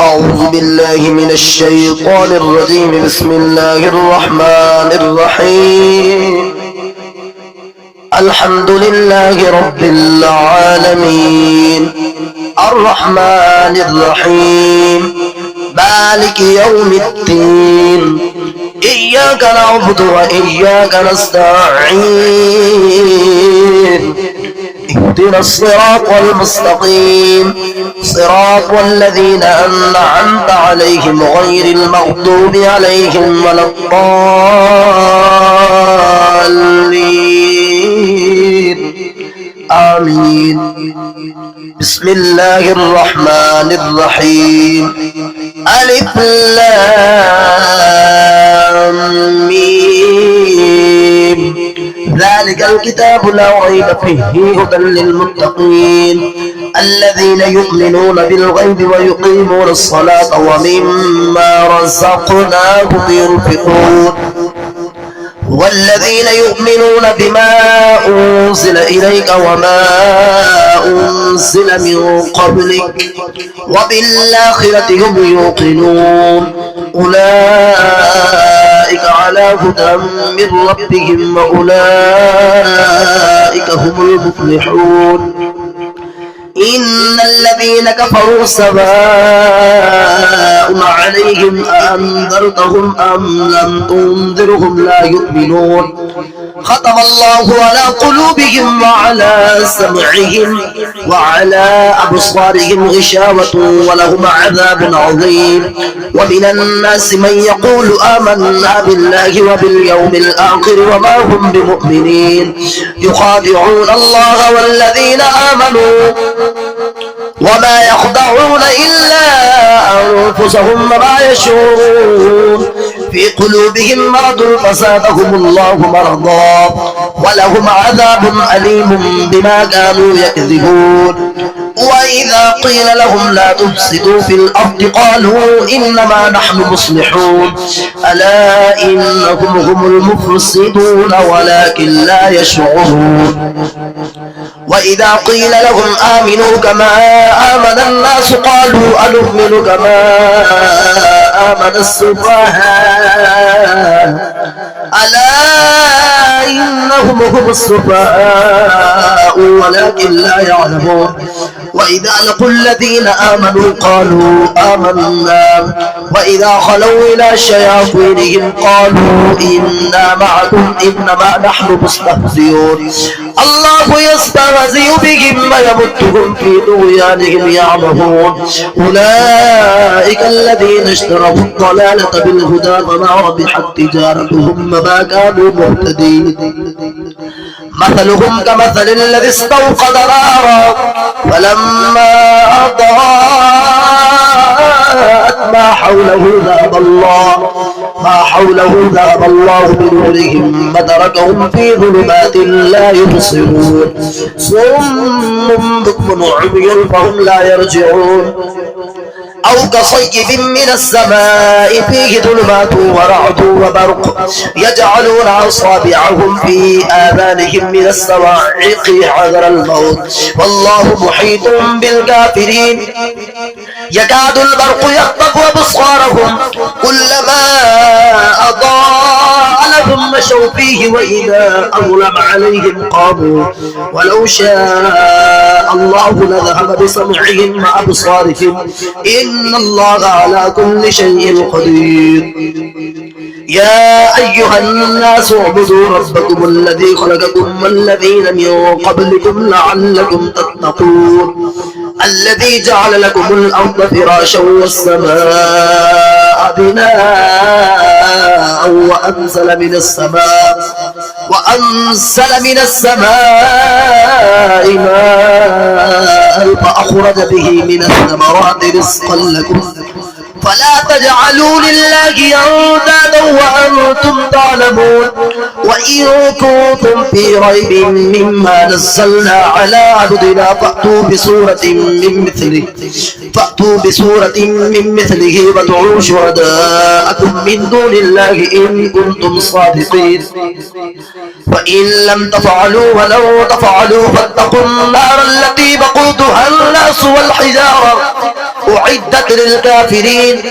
أعوذ بالله من الشيطان الرجيم. بسم الله الرحمن الرحيم. الحمد لله رب العالمين الرحمن الرحيم مالك يوم الدين. إياك نعبد وإياك نستعين. اهدنا الصراط المستقيم صراط الذين أنعمت عليهم غير المغضوب عليهم ولا الضالين آمين. بسم الله الرحمن الرحيم. ألف لام ميم. ذلك الكتاب لا ريب فيه هدى للمتقين الذين يؤمنون بالغيب ويقيمون الصلاة ومما رزقناهم ينفقون والذين يؤمنون بما أنزل إليك وما أنزل من قبلك وبالآخرة هم يوقنون أولئك على هدى من ربهم وأولئك هم المفلحون. إن الذين كفروا سواء عليهم أأنذرتهم أم لم تنذرهم لا يؤمنون. ختم الله على قلوبهم وعلى سمعهم وعلى أبصارهم غشاوة ولهم عذاب عظيم. ومن الناس من يقول آمنا بالله وباليوم الآخر وما هم بمؤمنين يخادعون الله والذين آمنوا وما يخدعون إلا أنفسهم وما يشعرون. في قلوبهم مرض فزادهم الله مرضا ولهم عذاب أليم بما كانوا يكذبون. وإذا قيل لهم لا تفسدوا في الأرض قالوا إنما نحن مصلحون ألا إنهم هم المفسدون ولكن لا يشعرون. وإذا قيل لهم آمنوا كما آمن الناس قالوا أنؤمن كما آمن السفهاء ألا إنهم هم السفهاء ولكن لا يعلمون. وإذا لقوا الذين آمنوا قالوا آمنا وإذا خلوا إلى شياطينهم قالوا إنا معكم إنما نحن مستهزئون. الله يستهزئ بهم ويمدهم في طغيانهم يعمهون. أولئك الذين اشتروا الضلالة بالهدى فما ربحت تجارتهم وما كانوا مهتدين. مثلهم كمثل الذي استوقد نارا فلما أضاءت ما حوله ذهب الله بنورهم وتركهم في ظلمات لا يبصرون. صم بكم عمي فهم لا يرجعون. أو كصيب من السماء فيه ظلمات ورعد وبرق يجعلون أصابعهم في آذانهم من الصواعق حذر الموت والله محيط بالكافرين. يكاد البرق يخطف أبصارهم كلما أضاء لهم مشوا فيه وإذا أظلم عليهم قاموا ولو شاء الله لذهب بسمعهم وأبصارهم إن الله على كل شيء قدير. يا أيها الناس اعبدوا ربكم الذي خلقكم والذين من قبلكم لعلكم تتقون الذي جعل لكم الأرض فراشا والسماء بناء وأنزل من السماء ماء فأخرج به من الثمرات رزقا لكم فلا تجعلوا لله أندادا وأنتم تعلمون. وإن كنتم في ريب مما نزلنا على عبدنا فأتوا بسورة من مثله وادعوا شهداءكم من دون الله إن كنتم صادقين وإن لم تفعلوا ولو تفعلوا فاتقوا النار التي وقودها الناس والحجارة أعدت للكافرين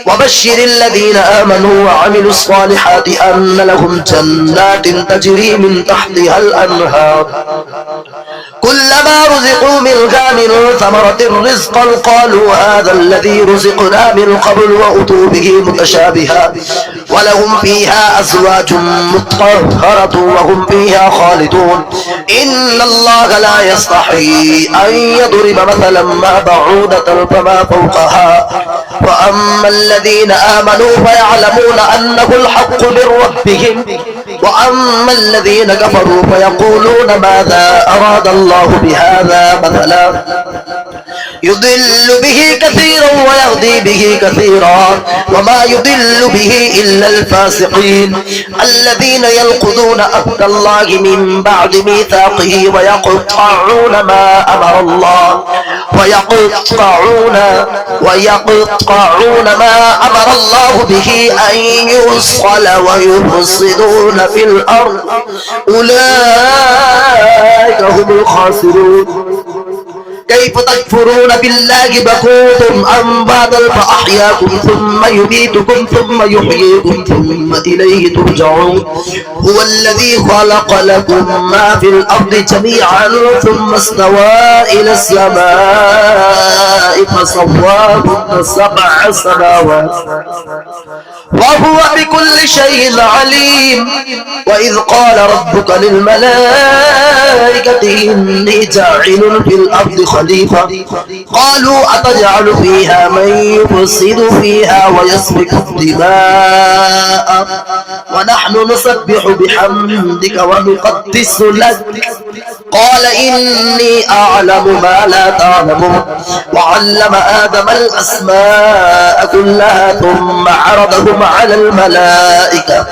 وبشر الذين آمنوا وعملوا الصالحات أن لهم جنات تجري من تحتها الأنهار كلما رزقوا منها من ثمرة رزقا قالوا هذا الذي رزقنا من قبل وأتوا به متشابها ولهم فيها أزواج مطهرة وهم فيها خالدون إن الله لا يستحي أن يضرب مثلا ما بعودة فما فوقها وأما الذين آمنوا فيعلمون أنه الحق من ربهم وأما الذين كفروا فيقولون ماذا أراد الله بهذا مثلا يضل به كثيرا ويهدي به كثيرا وما يضل به إلا الفاسقين الذين ينقضون عهد الله من بعد ميثاقه ويقطعون ما أمر الله ويقطعون ما أمر الله به أن يوصل ويفسدون في الأرض أولئك هم الخاسرون كيف تكفرون بالله وكنتم أمواتا فأحياكم ثم يميتكم ثم يحييكم ثم إليه ترجعون هو الذي خلق لكم ما في الأرض جميعا ثم استوى إلى السماء فسواهن 7 سماوات وهو بكل شيء عليم وإذ قال ربك للملائكة إني جاعل في الأرض خليفة قالوا أتجعل فيها من يفسد فيها ويسفك الدماء ونحن نسبح بحمدك ونقدس لك قال إني أعلم ما لا تعلمون وعلم آدم الأسماء كلها ثم عرضهم على الملائكة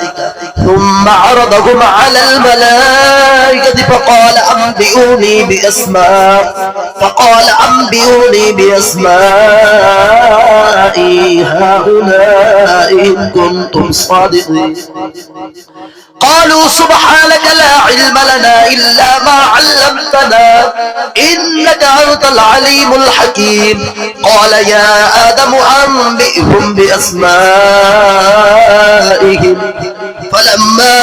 فقال أنبئوني بأسماء هؤلاء إن كنتم صادقين قالوا سبحانك لا علم لنا إلا ما علمتنا إنك أنت العليم الحكيم قال يا آدم أنبئهم بأسمائهم فلما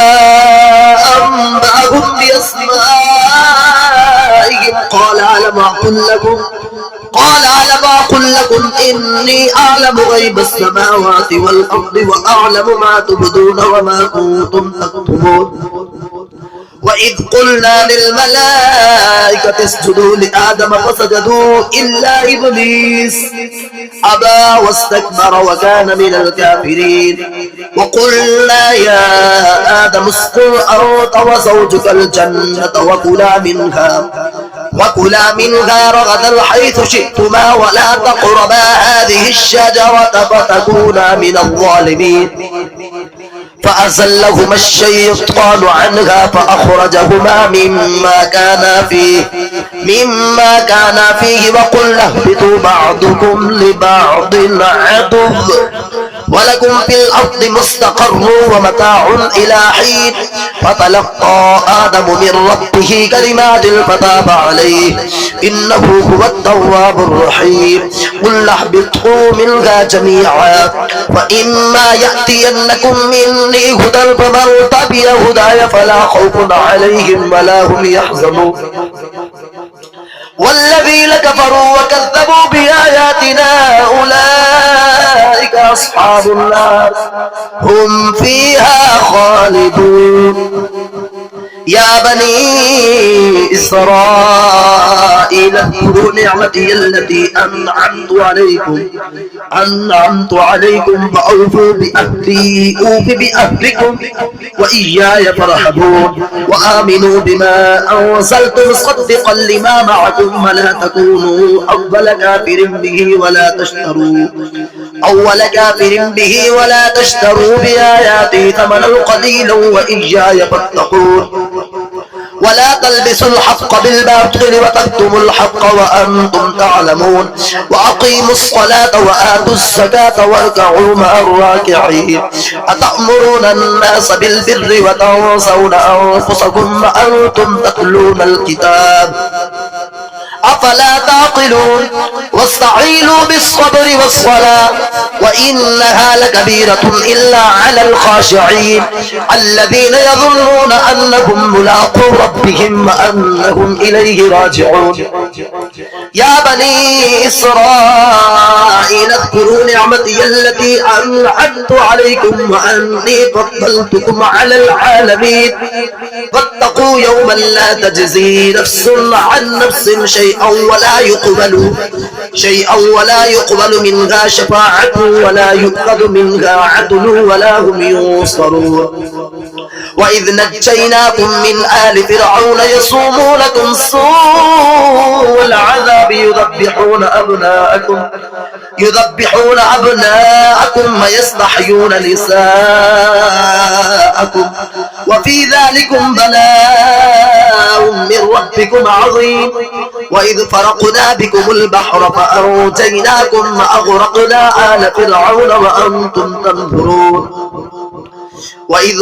أنبأهم بأسمائهم قال ألم أقل لكم إني أعلم غيب السماوات والأرض وأعلم ما تبدون وما كنتم تكتمون وإذ قلنا للملائكة اسجدوا لآدم فسجدوا إلا إبليس أبى واستكبر وكان من الكافرين وقلنا يا آدم اسكن أنت وزوجك الجنة وكلا منها رغدا حيث شئتما ولا تقربا هذه الشجرة فتكونا من الظالمين فأزلهما الشيطان عنها فأخرجهما مما كانا فيه وقلنا اهبطوا بعضكم لبعض عدو ولكم في الأرض مستقر ومتاع إلى حين فتلقى آدم من ربه كلمات فتاب عليه إنه هو التواب الرحيم قل اهبطوا منها جميعا فإما يأتينكم مني هدى فمن تبع هداي فلا خوف عليهم ولا هم يحزنون والذين كفروا وكذبوا بآياتنا أولئك أصحاب النار هم فيها خالدون يا بني إسرائيل اذكروا نعمتي التي أنعمت عليكم فأوفوا بأهدي أوف بأهدكم وإياي فارهبون وآمنوا بما أنزلت مصدقا لما معكم ولا تكونوا أول كافر به ولا تشتروا بآياتي ثمنا قليلا وإياي فاتقون ولا تلبسوا الحق بالباطل وتكتموا الحق وأنتم تعلمون وأقيموا الصلاة وآتوا الزكاة واركعوا مع الراكعين أتأمرون الناس بالبر وتنسون أنفسكم وأنتم تتلون الكتاب أفلا تعقلون واستعينوا بالصبر والصلاة وإنها لكبيرة إلا على الخاشعين الذين يظنون أنهم ملاقو ربهم وأنهم إليه راجعون يا بني إسرائيل اذكروا نعمتي التي أنعمت عليكم وأني فضلتكم على العالمين واتقوا يوما لا تجزي نفس عن نفس شيئا ولا يقبل منها شفاعة ولا يؤخذ منها عدل ولا هم ينصرون وإذ نجيناكم من آل فرعون يصومونكم سوء العذاب يذبحون أبناءكم ويستحيون نساءكم وفي ذلكم بلاء من ربكم عظيم وإذ فرقنا بكم البحر فأنجيناكم وأغرقنا آل فرعون وأنتم تنظرون وإذ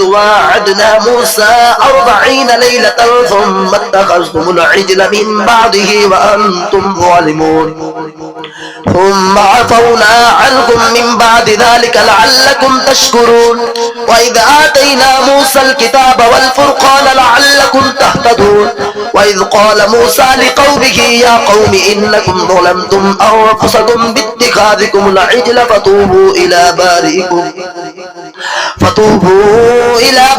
واعدنا موسى 40 ليلة ثم اتخذتم العجل من بعده وأنتم ظالمون ثم عفونا عنكم من بعد ذلك لعلكم تشكرون وإذ آتينا موسى الكتاب والفرقان لعلكم تهتدون وإذ قال موسى لقومه يا قوم إنكم ظلمتم أنفسكم باتخاذكم العجل فتوبوا إلى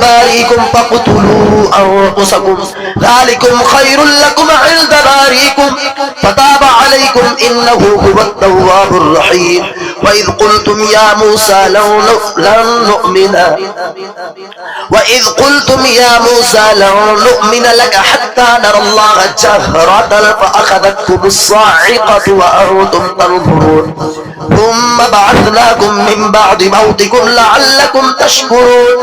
بارئكم فاقتلوا أنفسكم ذلكم خير لكم عند بارئكم فتاب عليكم إنه هو التواب الرحيم وإذ قلتم يا موسى لن نؤمن لك حتى نرى الله جهرة فأخذتكم الصاعقة وأنتم تنظرون ثم بعثناكم من بعد موتكم لعلكم تشكرون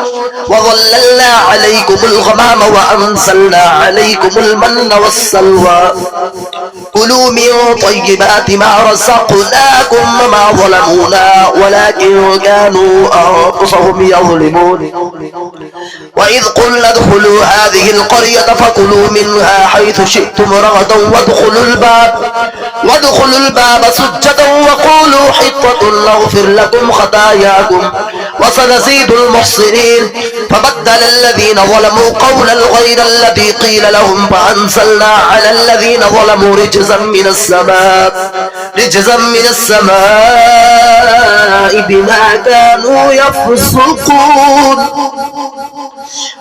وظللنا عليكم الغمام وأنزلنا عليكم المن والسلوى كلوا من طيبات ما رزقناكم وما ظلمونا ولكن كانوا أنفسهم يظلمون وإذ قلنا ادخلوا هذه القرية فكلوا منها حيث شئتم رغدا وادخلوا الباب سجدا وقولوا حطة نغفر لكم خطاياكم وسنزيد المحسنين فبدل الذين ظلموا قولا غير الذي قيل لهم فأنزلنا على الذين ظلموا رجزا من السماء بما كانوا يفسقون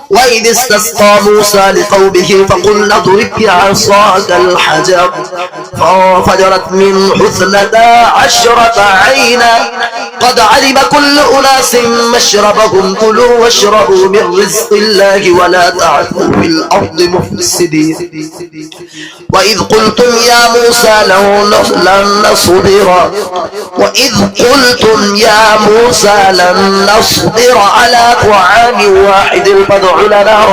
وإذ استسقى موسى لقومه فقلنا اضرب بعصاك الحجر فانفجرت منه 12 عينا قد علم كل أناس مشربهم كلوا واشربوا من رزق الله ولا تعثوا في الأرض مفسدين وإذ قلتم يا موسى لن نصبر على طعام واحد فادع لنا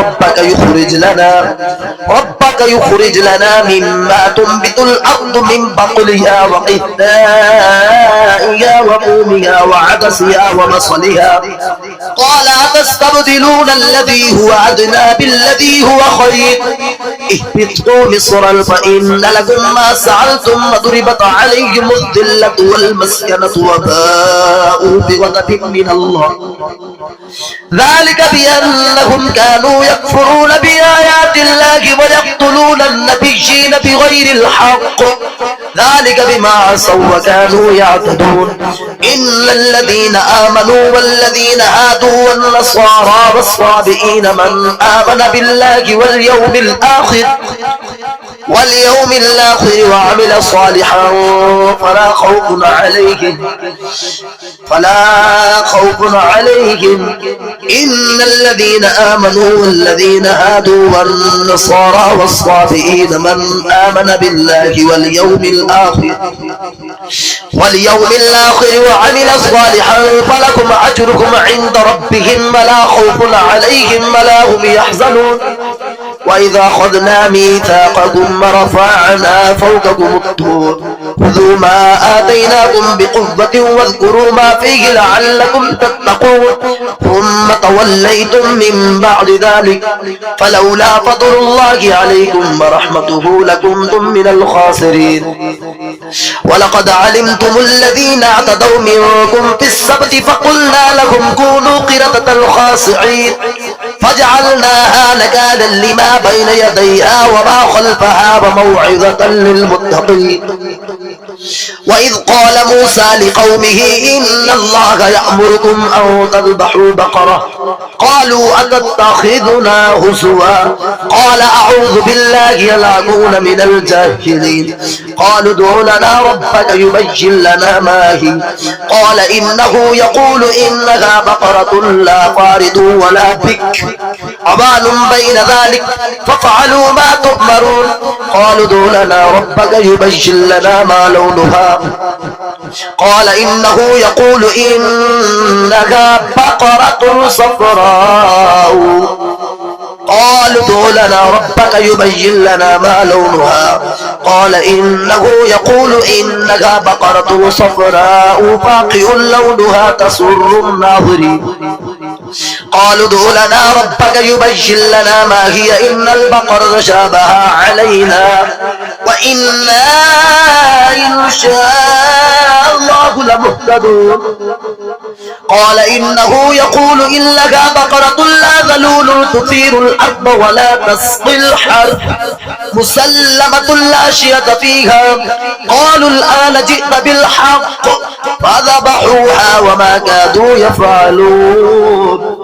ربك يخرج لنا مما تنبت الأرض من بقلها وقثائها وفومها وعدسها وبصلها قال أتستبدلون الذي هو أدنى بالذي هو خير اهبطوا مصرا فإن لكم ما سألتم وضربت عليهم الذلة والمسكنة وباءوا بغضب من الله ذلك بأنهم كانوا يكفرون بآيات الله ويقتلون النبيين بغير الحق ذلك بما عصوا وكانوا يعتدون إن الذين آمنوا والذين هادوا والنصارى والصابئين من آمن بالله واليوم الآخر وعمل صالحا فلا خوف عليهم فلا خوف عليهم إن الذين آمنوا والذين هادوا والنصارى والصابئين من آمن بالله واليوم الآخر وعمل صالحا فلكم أجركم عند ربهم ولا خوف عليهم ولا هم يحزنون وإذا أخذنا ميثاقكم ورفعنا فوقكم الطور خذوا ما آتيناكم بقوة واذكروا ما فيه لعلكم تتقون ثم توليتم من بعد ذلك فلولا فضل الله عليكم ورحمته لكنتم من الخاسرين ولقد علمتم الذين اعتدوا منكم في السبت فقلنا لهم كونوا قردة خاسعين فجعلناها نكالا لما بين يديها وما خلفها وموعظة للمتقين وإذ قال موسى لقومه إن الله يأمركم أن تذبحوا بقرة قالوا أتتخذنا هزوا قال أعوذ بالله أن أكون من الجاهلين قالوا ادع لنا ربك يبين لنا ما هي قال إنه يقول إنها بقرة لا فارض ولا بكر عوان بين ذلك فافعلوا ما تؤمرون قالوا ادع لنا ربك يبين لنا ما لونها قال إنه يقول إنها بقرة صفراء قالوا ادع لنا ربك يبين لنا ما لونها قال إنه يقول إنها بقرة صفراء فاقع لونها تسر الناظرين قالوا ادع لنا ربك يبين لنا ما هي إن البقرة تشابه علينا وإنا إن شاء الله لمهتدون قال إنه يقول إنها بقرة لا ذلول تثير الأرض ولا تسقي الحرث مسلمة لا شية فيها قالوا الآن جئت بالحق فذبحوها وما كادوا يفعلون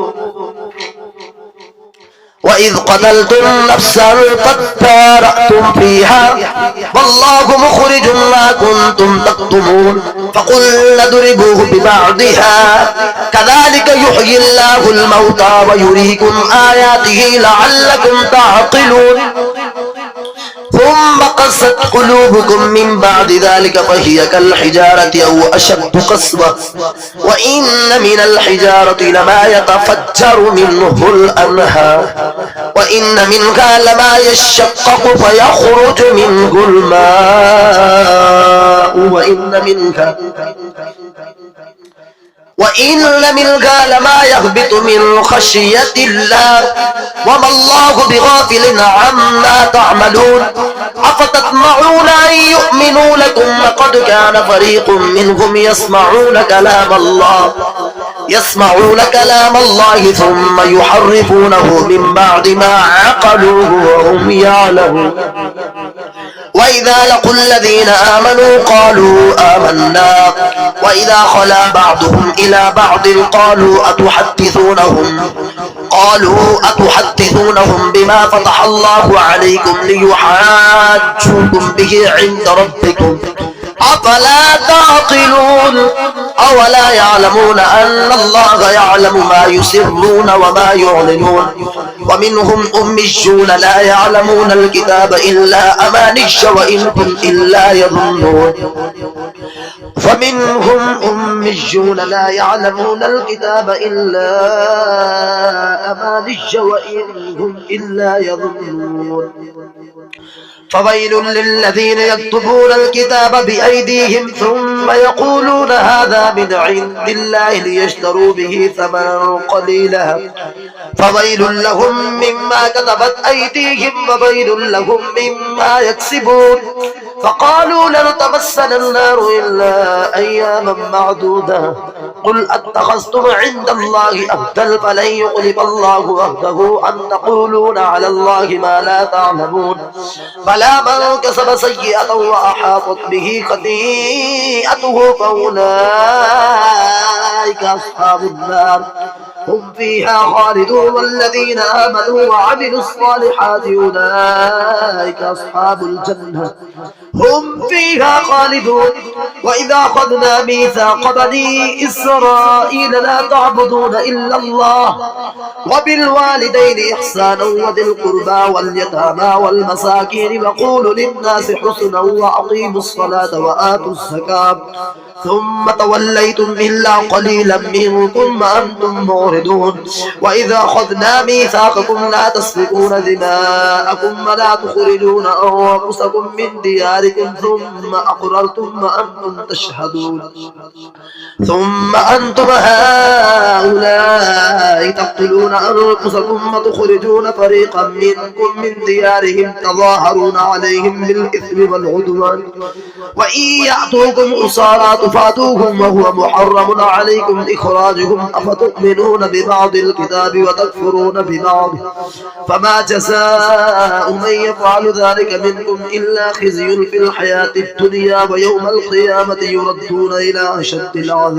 وإذ قتلتم نفسا فادارأتم فيها والله مخرج ما كنتم تكتمون فقلنا اضربوه ببعضها كذلك يحيي الله الموتى ويريكم آياته لعلكم تعقلون ثم قست قلوبكم من بعد ذلك فهي كالحجارة أو أشد قسوة وإن من الحجارة لما يتفجر منه الأنهار وإن منها لما يشقق فيخرج منه الماء وإن منها لما يهبط من خشية الله وما الله بغافل عما تعملون أفتطمعون أن يؤمنوا لكم وقد كان فريق منهم يسمعون كلام الله ثم يحرفونه من بعد ما عقلوه وهم يعلمون وإذا لقوا الذين آمنوا قالوا آمنا وإذا خلا بعضهم إلى بعض أتحدثونهم بما فتح الله عليكم ليحاجوكم به عند ربكم أفلا تعقلون أولا يعلمون أن الله يعلم ما يسرون وما يعلنون ومنهم أميون لا يعلمون الكتاب إلا أماني وإن هم إلا يظنون فمنهم أميون لا يعلمون الكتاب إلا أماني وإن هم إلا يظنون فويل للذين يكتبون الكتاب بأيديهم ثم يقولون هذا من عند الله ليشتروا به ثمنا قليلا فويل لهم مما كتبت أيديهم وويل لهم مما يكسبون فقالوا لن تمسنا النار إلا أياما معدودة قل أتخذتم عند الله عهدا فلن يخلف الله عهده أم تقولون على الله ما لا تعلمون بلى من كسب سيئة وأحاطت به خطيئته فأولئك أصحاب النار هم فيها خالدون والذين آمنوا وعملوا الصالحات أولئك أصحاب الجنة هم فيها خالدون. وإذا أخذنا ميثاق بني إسرائيل لا تعبدون إلا الله وبالوالدين إحسانا وذي القربى واليتامى والمساكين وقولوا للناس حسنا وأقيموا الصلاة وآتوا الزكاة ثم توليتم إلا قليلا منكم وأنتم معرضون. وإذا أخذنا ميثاقكم لا تسفكون دماءكم ولا تخرجون أنفسكم من دياركم ثم أقررتم وأنتم تشهدون. ثم أنتم هؤلاء تقتلون أنفسكم وتخرجون فريقا منكم من ديارهم تظاهرون عليهم بالإثم والعدوان وإن يأتوكم أسارى تفادوهم وهو محرم عليكم إخراجهم أفتؤمنون ببعض الكتاب وتكفرون ببعض فما جزاء من يفعل ذلك منكم إلا خزي في الحياة الدنيا ويوم القيامة يردون إلى أشد العذاب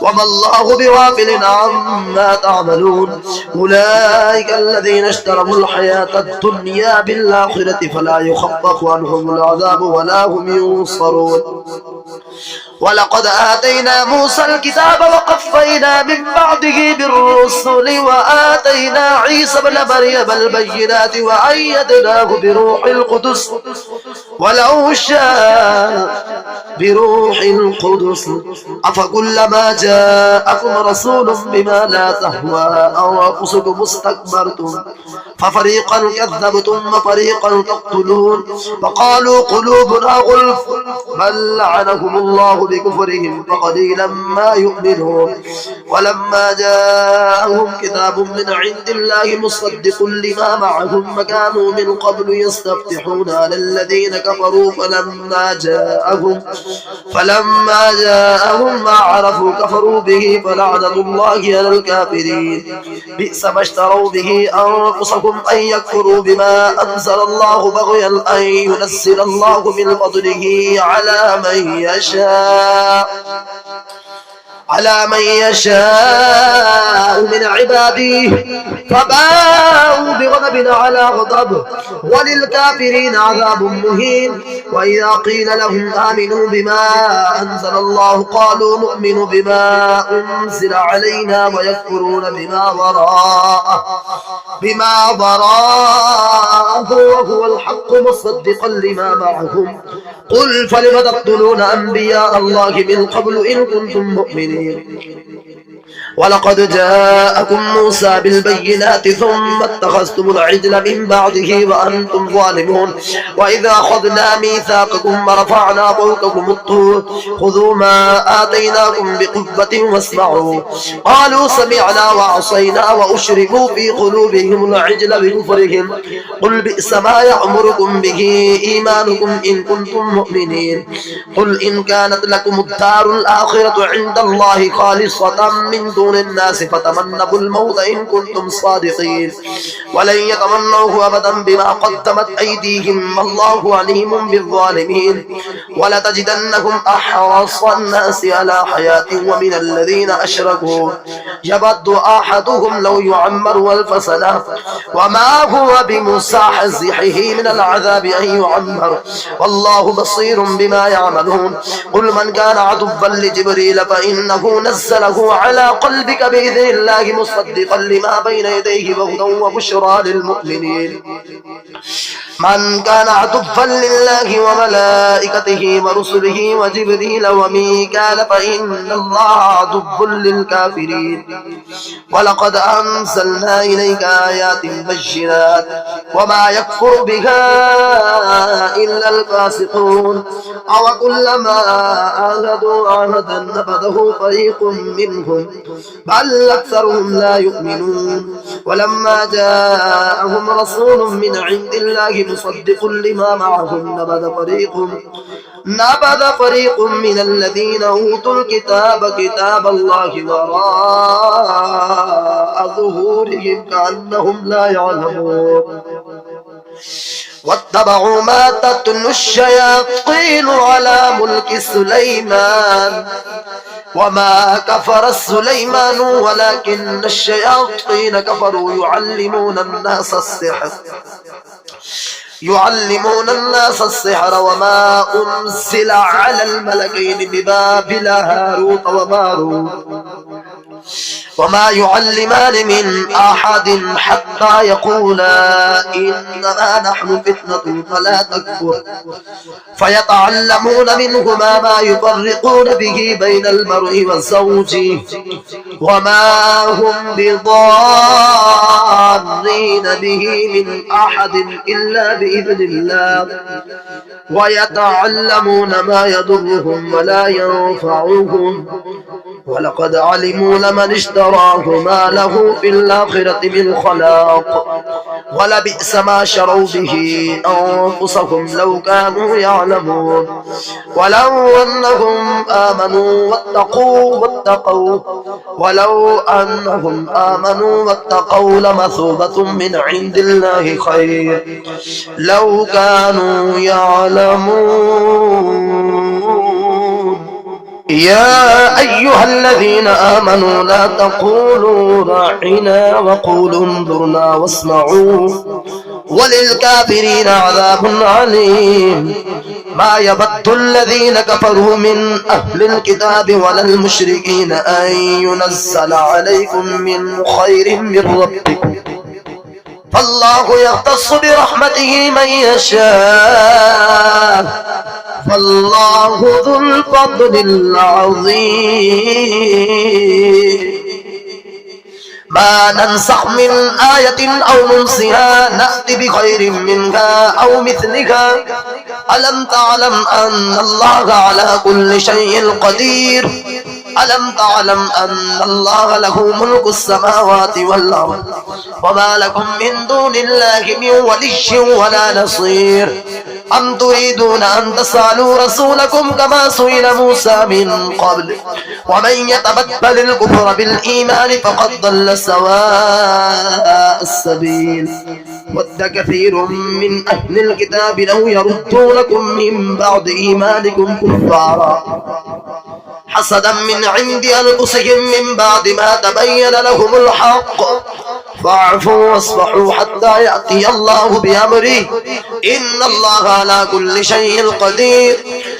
وما الله بغافل عما تعملون. أولئك الذين اشتروا الحياة الدنيا بالآخرة فلا يخفف عنهم العذاب ولا هم ينصرون. ولقد آتينا موسى الكتاب وقفينا من بعده بالرسل وآتينا عيسى ابن مريم البينات وأيدناه بروح القدس ولو شاء بروح القدس أفكلما جاءكم رسول بما لا تهوى أنفسكم استكبرتم ففريقا كذبتم وفريقا تقتلون وقالوا قلوبنا غلف بل لعنهم الله بكفرهم فقليلا ما يؤمنون. ولما جاءهم كتاب من عند الله مصدق لما معهم وكانوا من قبل يستفتحون على الذين كفروا فلما جاءهم ما عرفوا كفروا به فلعنة الله على الكافرين. بئس ما اشتروا به أنفسهم أن يكفروا بما أنزل الله بغيا أن ينزل الله من فضله على من يشاء من عباده فباءوا بغضب على غضب وللكافرين عذاب مهين. وإذا قيل لهم آمنوا بما أنزل الله قالوا نؤمن بما أنزل علينا ويكفرون بما وراءه وهو الحق مصدقا لما معهم. قل فلم تقتلون أنبياء الله من قبل إن كنتم مؤمنين. ولقد جاءكم موسى بالبينات ثم اتخذتم العجل من بعده وأنتم ظالمون. وإذا أخذنا ميثاقكم ورفعنا فوقكم الطور خذوا ما آتيناكم بقوة واسمعوا قالوا سمعنا وعصينا وأشربوا في قلوبهم العجل بكفرهم قل بئس ما يأمركم به إيمانكم إن كنتم مؤمنين. قل إن كانت لكم الدار الآخرة عند الله خالصة من دون الناس فتمنوا الموت إن كنتم صادقين ولن يتمنوه أبدا بما قدمت أيديهم والله عليم بالظالمين. ولتجدنهم أحرص الناس على حياة ومن الذين أشركوا يود أحدهم لو يعمر 1000 سنة وما هو بمزحزحه من العذاب أن يعمر والله بصير بما يعملون. قل من كان عدوا لجبريل فإنه نزله على قلبك بإذن الله مصدقا لما بين يديه وهدى وبشرى للمؤمنين. من كان عدوا لله وملائكته ورسله وجبريل وميكال فإن الله عدو للكافرين. ولقد أنزلنا إليك آيات بينات وما يكفر بها إلا الفاسقون أو كلما عاهدوا عهدا نبذه فريق منهم بل أكثرهم لا يؤمنون. ولما جاءهم رسول من عند الله مصدق لما معهم نبذ فريق من الذين أوتوا الكتاب كتاب الله وراء ظهورهم كأنهم لا يعلمون. واتبعوا ما تتلو الشياطين على ملك سليمان وما كفر سليمان ولكن الشياطين كفروا يعلمون الناس السحر وما أنزل على الملكين ببابل هاروت وماروت وما يعلمان من أحد حتى يقولا إنما نحن فتنة فلا تكفر فيتعلمون منهما ما يفرقون به بين المرء وزوجه وما هم بضارين به من أحد إلا بإذن الله ويتعلمون ما يضرهم ولا ينفعهم ولقد علموا لمن اشتراه ما له في الآخرة من خلاق ولبئس ما شروا به أنفسهم لو كانوا يعلمون ولو أنهم آمنوا واتقوا لمثوبة من عند الله خير لو كانوا يعلمون يا أيها الذين آمنوا لا تقولوا راعنا وقولوا انظرنا واسمعوا وللكافرين عذاب عليم ما يود الذين كفروا من أهل الكتاب ولا المشركين أن ينزل عليكم من خير من ربكم فالله يختص برحمته من يشاء فالله ذو الفضل العظيم ما ننسخ من آية أو ننسها نأتي بخير منها أو مثلها ألم تعلم أن الله على كل شيء قدير ألم تعلم أن الله له ملك السماوات والأرض وما لكم من دون الله من ولي ولا نصير أم تريدون أن تسألوا رسولكم كما سئل موسى من قبل ومن يتبدل الكفر بالإيمان فقد ضل سواء السبيل ود كثير من أهل الكتاب لو يردونكم من بعد إيمانكم كفارا حسدا من عند أنفسهم من بعد ما تبين لهم الحق فاعفوا واصفحوا حتى يأتي الله بأمره إن الله على كل شيء قدير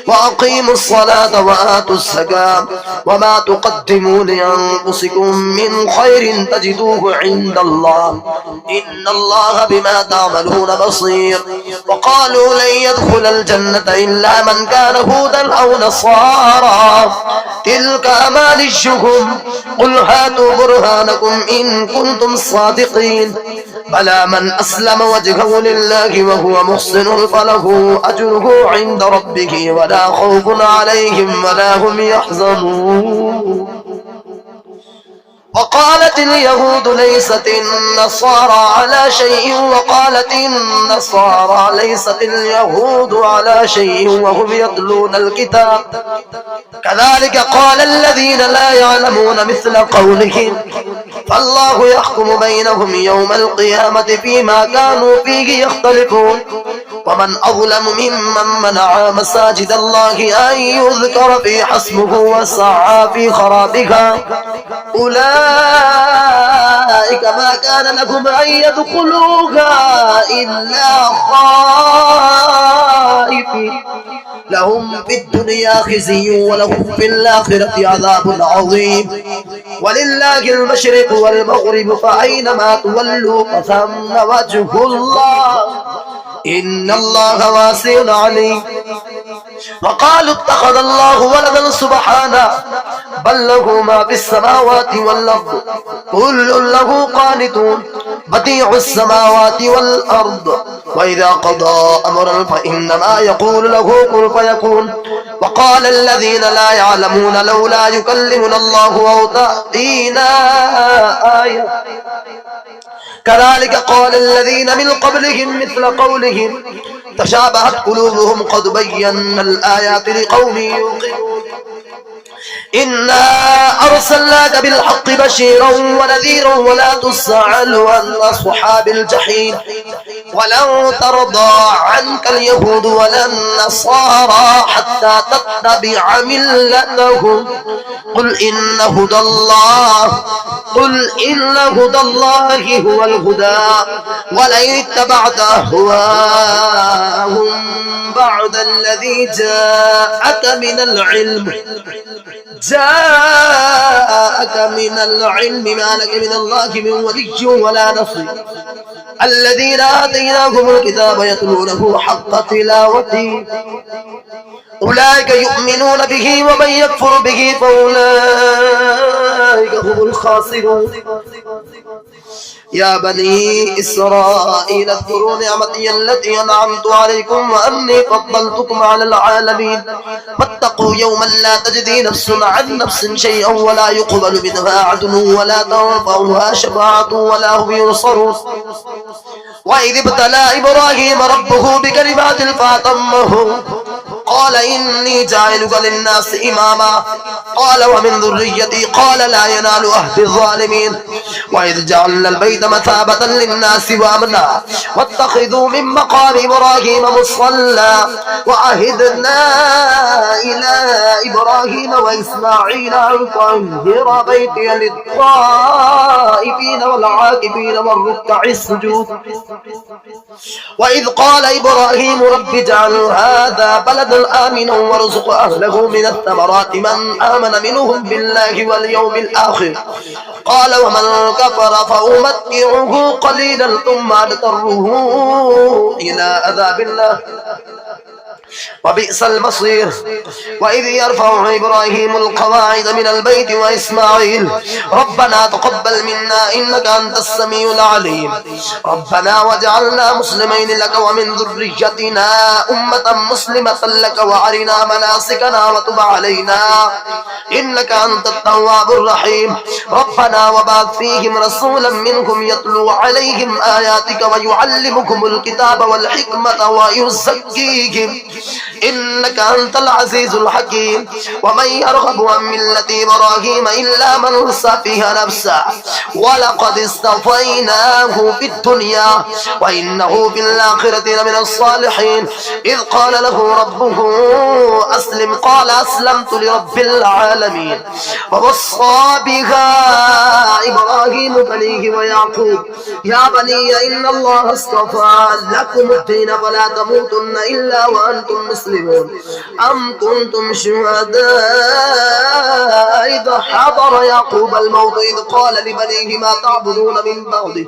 وأقيموا الصلاة وآتوا الزكاة وما تقدموا لأنفسكم من خير تجدوه عند الله إن الله بما تعملون بصير وقالوا لن يدخل الجنة إلا من كان هودا أو نصارى تلك أمانيهم قل هاتوا برهانكم إن كنتم صادقين بلى من أسلم وجهه لله وهو محسن فله أجره عند ربه ولا خوف عليهم ولا هم يحزنون وقالت اليهود ليست النصارى على شيء وقالت النصارى ليست اليهود على شيء وهم يتلون الكتاب كذلك قال الذين لا يعلمون مثل قولهم فالله يحكم بينهم يوم القيامة فيما كانوا فيه يختلفون ومن أظلم ممن منع مساجد الله أن يذكر فيها اسمه وسعى في خرابها أولئك ما كان لهم أن يدخلوها إلا خائفين لهم في الدنيا خزي ولهم في الآخرة عذاب عظيم ولله المشرق والمغرب فأينما تولوا فثم وجه الله إن الله واسع عليم وقالوا اتخذ الله ولدا سبحانه بل له ما في السماوات والأرض كل له قانتون بديع السماوات والأرض وإذا قضى أمرا فإنما يقول له كن فيكون وقال الذين لا يعلمون لولا يكلمنا الله أو تأتينا آية كذلك قال الذين من قبلهم مثل قولهم تشابهت قلوبهم قد بينا الآيات لقوم يوقنون إنا أرسلناك بالحق بشيرا ونذيرا ولا تسأل عن أصحاب الجحيم ولن ترضى عنك اليهود ولا النصارى حتى تتبع ملتهم قل إن هدى الله هو الهدى ولئن اتبعت أهواءهم بعد الذي جاءك من العلم ما لك من الله من ولي ولا نصير الذين آتيناهم الكتاب يتلونه حق تلاوته أولئك يؤمنون به ومن يكفر به فأولئك هم الخاسرون يا بني إسرائيل اذكروا نعمتي التي أنعمت عليكم وأني فضلتكم على العالمين واتقوا يوما لا تجزي نفس عن نفس شيئا ولا يقبل منها عدل ولا تنفعها شفاعة ولا هم ينصرون وإذ ابتلى إبراهيم ربه بكلمات فأتمه قال إني جاعلك للناس إماما قال ومن ذريتي قال لا ينال عهد الظالمين وإذ جعلنا البيت مثابة للناس وأمنا واتخذوا من مقام إبراهيم مصلى وعهدنا إلى إبراهيم وإسماعيل أن طهر بيتي للطائفين والعاكفين والركع السجود وإذ قال إبراهيم رب اجعل هذا بلدا آمنا وارزق أهله من الثمرات من آمن منهم بالله واليوم الآخر قال ومن كفر فأمتعه قليلا ثم أضطره إلى عذاب الله وبئس المصير وإذ يرفع إبراهيم القواعد من البيت وإسماعيل ربنا تقبل منا إنك أنت السميع العليم ربنا واجعلنا مسلمين لك ومن ذريتنا أمة مسلمة لك وأرنا مناسكنا وتب علينا إنك أنت التواب الرحيم ربنا وبعث فيهم رسولا منهم يتلو عليهم آياتك ويعلمكم الكتاب والحكمة ويزكيهم إنك أنت العزيز الحكيم ومن يرغب عن ملة إبراهيم إلا من سفه نفسه ولقد اصطفيناه في الدنيا وإنه في الآخرة لمن الصالحين إذ قال له ربه أسلم قال أسلمت لرب العالمين ووصى بها إبراهيم بنيه ويعقوب يا بني إن الله اصطفى لكم الدين فلا تموتن إلا وأنتم مسلمون أم كنتم شهداء إذ حضر يعقوب الموت إذ قال لبنيه ما تعبدون من بعده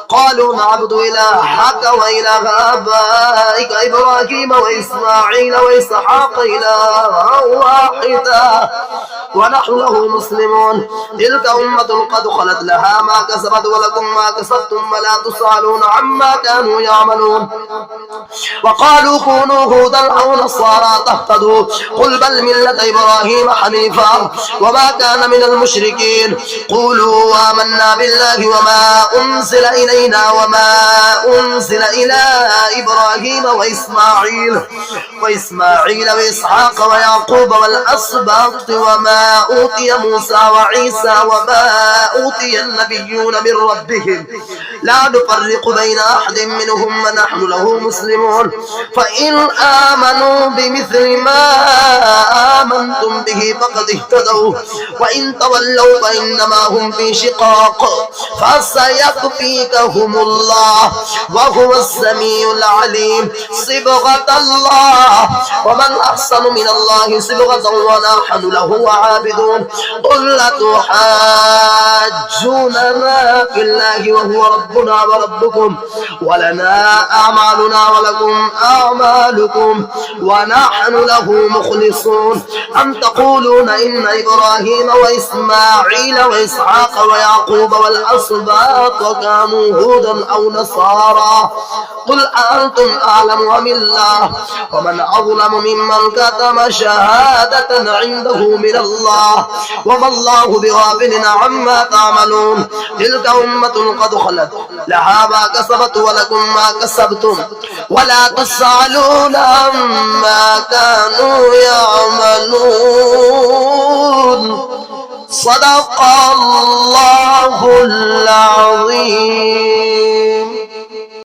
قالوا نعبد إلهك وإله آبائك إبراهيم وإسماعيل وإسحاق إلها واحدا ونحن له مسلمون تلك أمة قد خلت لها ما كسبت ولكم ما كسبتم ولا تسألون عما كانوا يعملون وقالوا كونوا هودا أو نصارى تهتدوا قل بل ملة إبراهيم حنيفا وما كان من المشركين قولوا آمنا بالله وما أنزل إلينا وما أنزل إلى إبراهيم وإسماعيل وإسحاق ويعقوب والأسباط وما أوتي موسى وعيسى وما أوتي النبيون من ربهم لا نفرق بين أحد منهم ونحن له مسلمون فإن آمنوا بمثل ما آمنتم به فقد اهتدوا وإن تولوا فإنما هم في شقاق فسيكفيكهم الله وهو السميع العليم صبغة الله ومن أحسن من الله صبغة ونحن له عابدون قل تحاجوننا في الله وهو ربنا وربكم ولنا أعمالنا ولكم أعمالكم ونحن له مخلصون أم تقولون إن إبراهيم وإسماعيل وإسحاق ويعقوب والأسباط كانوا هودا أو نصارى قل أنتم أعلم أم الله ومن أظلم ممن كتم شهادة عنده من الله وما الله بغافل عما تعملون تلك أمة قد خلت لها ما كسبت ولكم ما كسبتم ولا تسألون عما كانوا يعملون صدق الله العظيم